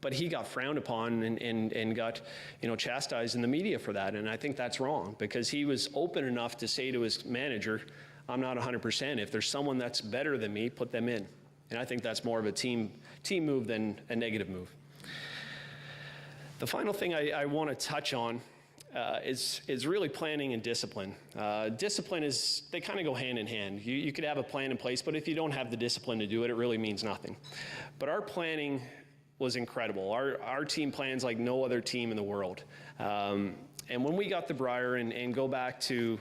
But he got frowned upon and got, you know, chastised in the media for that, and I think that's wrong, because he was open enough to say to his manager, I'm not 100%. If there's someone that's better than me, put them in. And I think that's more of a team move than a negative move. The final thing I want to touch on is really planning and discipline. Discipline they kind of go hand in hand. You could have a plan in place, but if you don't have the discipline to do it, it really means nothing. But our planning was incredible. Our team plans like no other team in the world. And when we got the Brier, and go back to,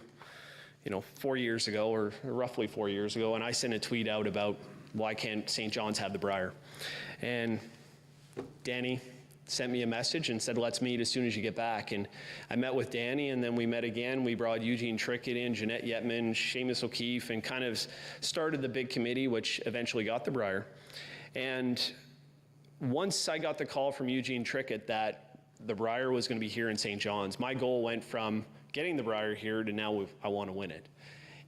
you know, 4 years ago, or roughly 4 years ago, and I sent a tweet out about why can't St. John's have the Brier. And Danny sent me a message and said, let's meet as soon as you get back. And I met with Danny, and then we met again. We brought Eugene Trickett in, Jeanette Yetman, Seamus O'Keefe, and kind of started the big committee, which eventually got the Brier. And once I got the call from Eugene Trickett that the Brier was going to be here in St. John's, my goal went from getting the Brier here to now I want to win it.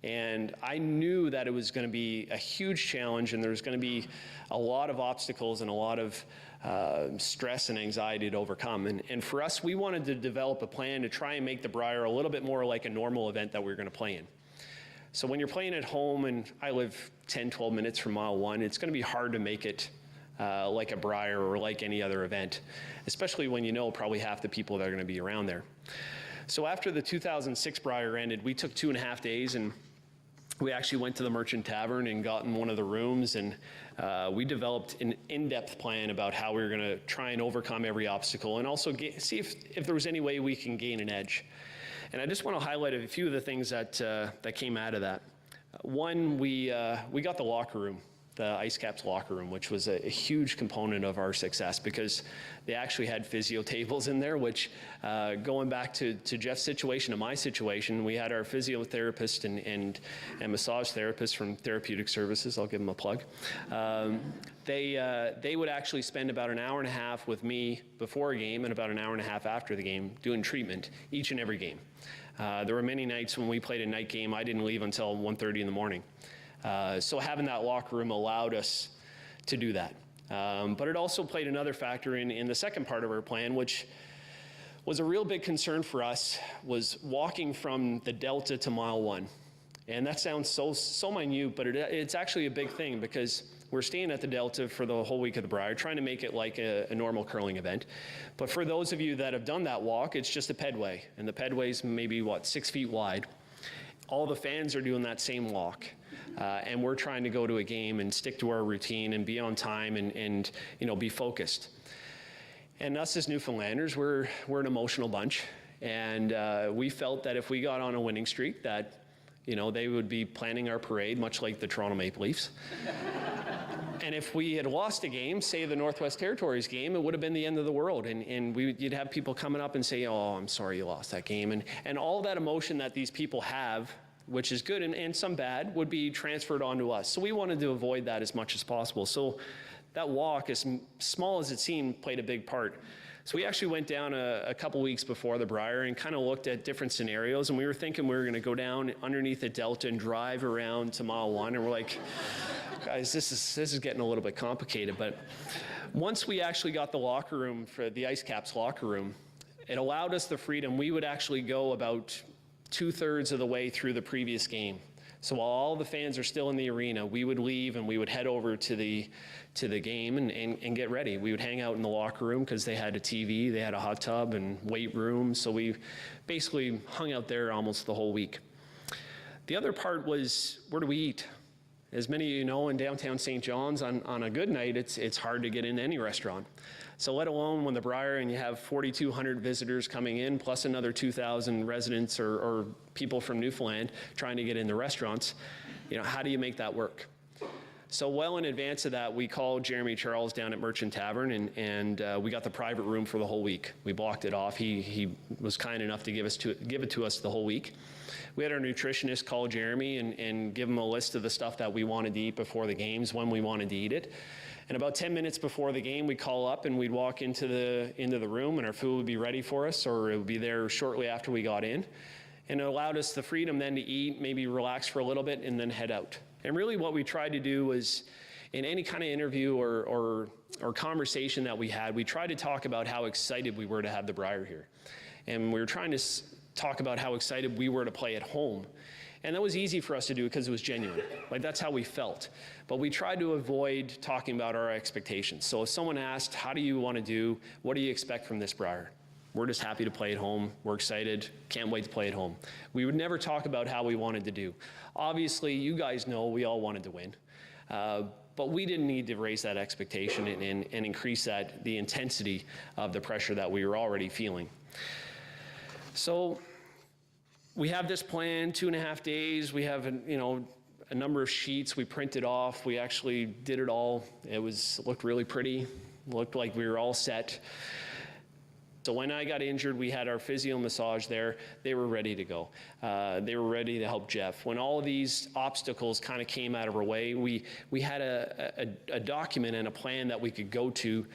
And I knew that it was going to be a huge challenge, and there was going to be a lot of obstacles and a lot of stress and anxiety to overcome. And for us, we wanted to develop a plan to try and make the Brier a little bit more like a normal event that we were going to play in. So when you're playing at home, and I live 10, 12 minutes from mile one, it's going to be hard to make it like a Brier or like any other event, especially when you know probably half the people that are going to be around there. So after the 2006 Brier ended, we took 2.5 days, and we actually went to the Merchant Tavern and got in one of the rooms, and we developed an in-depth plan about how we were going to try and overcome every obstacle, and also see if there was any way we can gain an edge. And I just want to highlight a few of the things that came out of that. One, we got the locker room, the Ice Caps locker room, which was a huge component of our success, because they actually had physio tables in there, which going back to Jeff's situation and my situation, we had our physiotherapist and massage therapist from Therapeutic Services, I'll give them a plug. They would actually spend about an hour and a half with me before a game and about an hour and a half after the game doing treatment each and every game. There were many nights when we played a night game, I didn't leave until 1:30 in the morning. So having that locker room allowed us to do that. But it also played another factor in the second part of our plan, which was a real big concern for us, was walking from the Delta to mile one. And that sounds so minute, but it's actually a big thing, because we're staying at the Delta for the whole week of the Brier, trying to make it like a normal curling event. But for those of you that have done that walk, it's just a pedway, and the pedway's maybe, 6 feet wide. All the fans are doing that same walk. And we're trying to go to a game and stick to our routine and be on time and you know, be focused. And us as Newfoundlanders, we're an emotional bunch. And we felt that if we got on a winning streak, that, you know, they would be planning our parade, much like the Toronto Maple Leafs. And if we had lost a game, say the Northwest Territories game, it would have been the end of the world. And you'd have people coming up and say, oh, I'm sorry you lost that game. And all that emotion that these people have, which is good and some bad, would be transferred onto us. So we wanted to avoid that as much as possible. So that walk, as small as it seemed, played a big part. So we actually went down a couple weeks before the Brier and kind of looked at different scenarios, and we were thinking we were going to go down underneath the Delta and drive around to mile one, and we're like, guys, this is getting a little bit complicated. But once we actually got the locker room, for the Ice Caps locker room, it allowed us the freedom. We would actually go about 2/3 of the way through the previous game. So while all the fans are still in the arena, we would leave and we would head over to the game and get ready. We would hang out in the locker room because they had a TV, they had a hot tub and weight room. So we basically hung out there almost the whole week. The other part was, where do we eat? As many of you know, in downtown St. John's, on a good night, it's hard to get into any restaurant. So let alone when the Briar and you have 4,200 visitors coming in, plus another 2,000 residents or people from Newfoundland trying to get into restaurants, how do you make that work? So well in advance of that, we called Jeremy Charles down at Merchant Tavern, and we got the private room for the whole week. We blocked it off. He was kind enough to give it to us the whole week. We had our nutritionist call Jeremy and give him a list of the stuff that we wanted to eat before the games, when we wanted to eat it. And about 10 minutes before the game, we'd call up and we'd walk into the room, and our food would be ready for us, or it would be there shortly after we got in. And it allowed us the freedom then to eat, maybe relax for a little bit, and then head out. And really what we tried to do was, in any kind of interview or conversation that we had, we tried to talk about how excited we were to have the Briar here. And we were trying to talk about how excited we were to play at home. And that was easy for us to do because it was genuine. Like, that's how we felt. But we tried to avoid talking about our expectations. So if someone asked, how do you want to do, what do you expect from this Briar? We're just happy to play at home. We're excited. Can't wait to play at home. We would never talk about how we wanted to do. Obviously, you guys know we all wanted to win. But we didn't need to raise that expectation and increase the intensity of the pressure that we were already feeling. So we have this plan, 2.5 days. We have a number of sheets we printed off. We actually did it all. It looked really pretty. Looked like we were all set. So when I got injured, we had our physio massage there. They were ready to go. They were ready to help Jeff. When all of these obstacles kind of came out of our way, we had a document and a plan that we could go to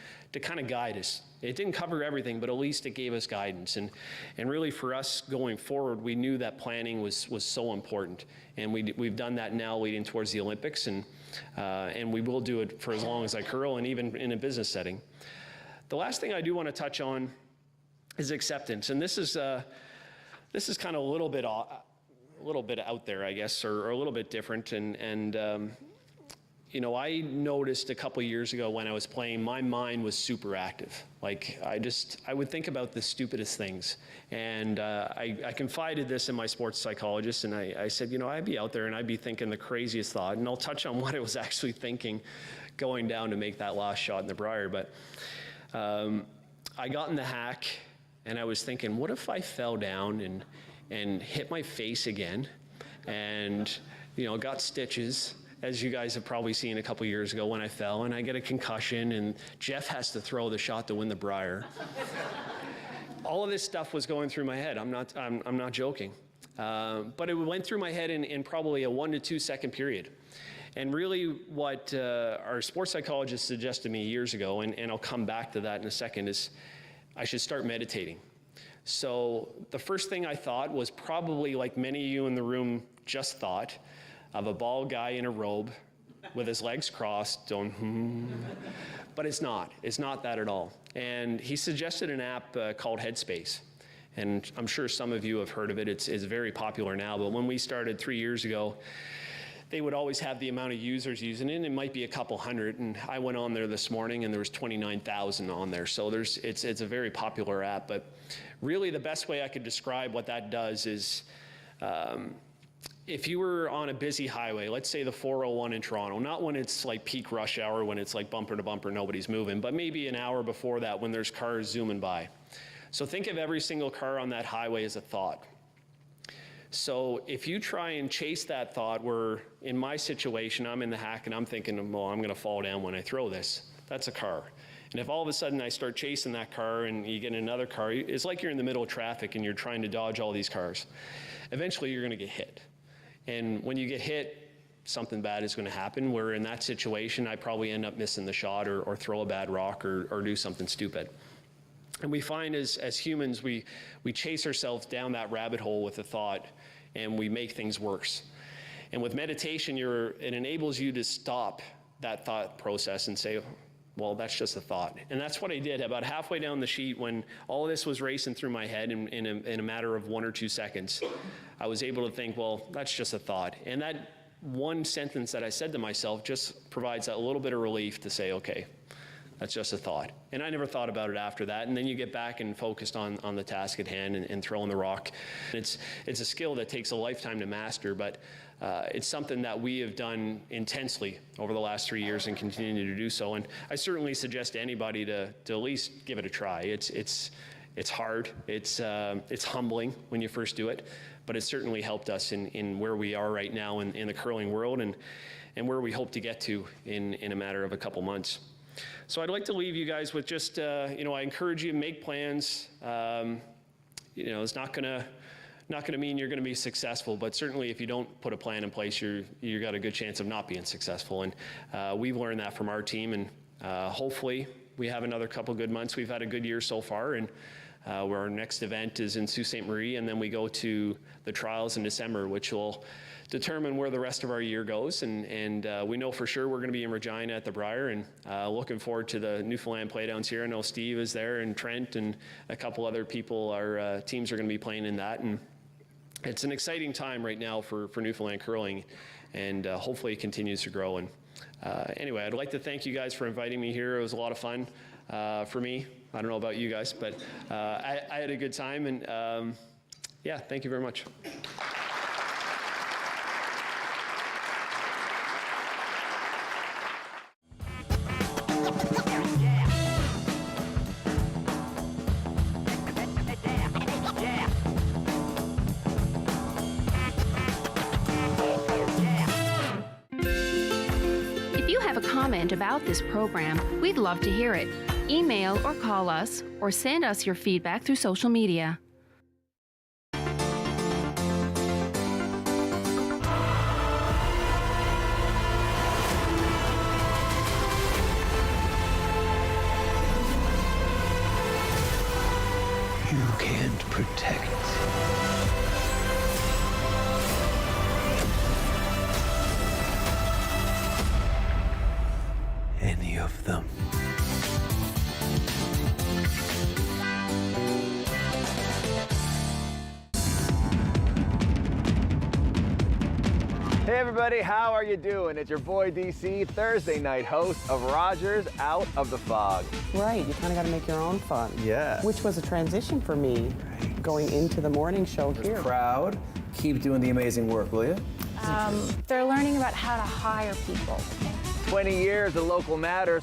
kind of guide us. It didn't cover everything, but at least it gave us guidance. And really for us going forward, we knew that planning was so important. And we've done that now leading towards the Olympics, and we will do it for as long as I curl, and even in a business setting. The last thing I do want to touch on is acceptance, and this is kind of a little bit out there, I guess, or a little bit different. I noticed a couple years ago when I was playing, my mind was super active. Like, I would think about the stupidest things, and I confided this in my sports psychologist, and I said, I'd be out there and I'd be thinking the craziest thought, and I'll touch on what I was actually thinking going down to make that last shot in the Briar. But I got in the hack. And I was thinking, what if I fell down and hit my face again and, got stitches, as you guys have probably seen a couple years ago when I fell, and I get a concussion and Jeff has to throw the shot to win the Briar. All of this stuff was going through my head. I'm not joking. But it went through my head in probably a 1 to 2 second period. And really what our sports psychologist suggested to me years ago, and I'll come back to that in a second, is I should start meditating. So the first thing I thought was probably, like many of you in the room just thought, of a bald guy in a robe with his legs crossed going, But it's not that at all. And he suggested an app called Headspace. And I'm sure some of you have heard of it. It's very popular now, but when we started 3 years ago, they would always have the amount of users using it, and it might be a couple hundred. And I went on there this morning, and there was 29,000 on there. So it's a very popular app. But really, the best way I could describe what that does is, if you were on a busy highway, let's say the 401 in Toronto, not when it's like peak rush hour, when it's like bumper to bumper, nobody's moving, but maybe an hour before that when there's cars zooming by. So think of every single car on that highway as a thought. So if you try and chase that thought, where in my situation, I'm in the hack and I'm thinking, well, I'm going to fall down when I throw this. That's a car. And if all of a sudden I start chasing that car and you get in another car, it's like you're in the middle of traffic and you're trying to dodge all these cars. Eventually you're going to get hit. And when you get hit, something bad is going to happen, where in that situation, I probably end up missing the shot or throw a bad rock or do something stupid. And we find as humans, we chase ourselves down that rabbit hole with a thought, and we make things worse. And with meditation, it enables you to stop that thought process and say, well, that's just a thought. And that's what I did about halfway down the sheet, when all of this was racing through my head in a matter of 1 or 2 seconds. I was able to think, well, that's just a thought. And that one sentence that I said to myself just provides that little bit of relief to say, okay, That's just a thought. And I never thought about it after that. And then you get back and focused on the task at hand and throwing the rock. It's a skill that takes a lifetime to master, but it's something that we have done intensely over the last 3 years and continue to do so. And I certainly suggest to anybody to at least give it a try. It's hard. It's humbling when you first do it, but it's certainly helped us in where we are right now in the curling world and where we hope to get to in a matter of a couple months. So I'd like to leave you guys with just, I encourage you to make plans. It's not gonna mean you're gonna be successful, but certainly if you don't put a plan in place, you got a good chance of not being successful. And we've learned that from our team, and hopefully we have another couple good months. We've had a good year so far, and where our next event is in Sault Ste. Marie, and then we go to the trials in December, which will determine where the rest of our year goes. And we know for sure we're going to be in Regina at the Brier, and looking forward to the Newfoundland playdowns here. I know Steve is there, and Trent, and a couple other people. Our teams are going to be playing in that, and it's an exciting time right now for Newfoundland curling, and hopefully it continues to grow. And anyway, I'd like to thank you guys for inviting me here. It was a lot of fun for me. I don't know about you guys, but I had a good time, and yeah, thank you very much. About this program, we'd love to hear it. Email or call us, or send us your feedback through social media. You can't protect any of them. Hey everybody, how are you doing? It's your boy DC, Thursday night host of Rogers Out of the Fog. Right, you kind of got to make your own fun. Yeah. Which was a transition for me, going into the morning show here. Proud. Keep doing the amazing work, will you? They're learning about how to hire people. 20 years of Local Matters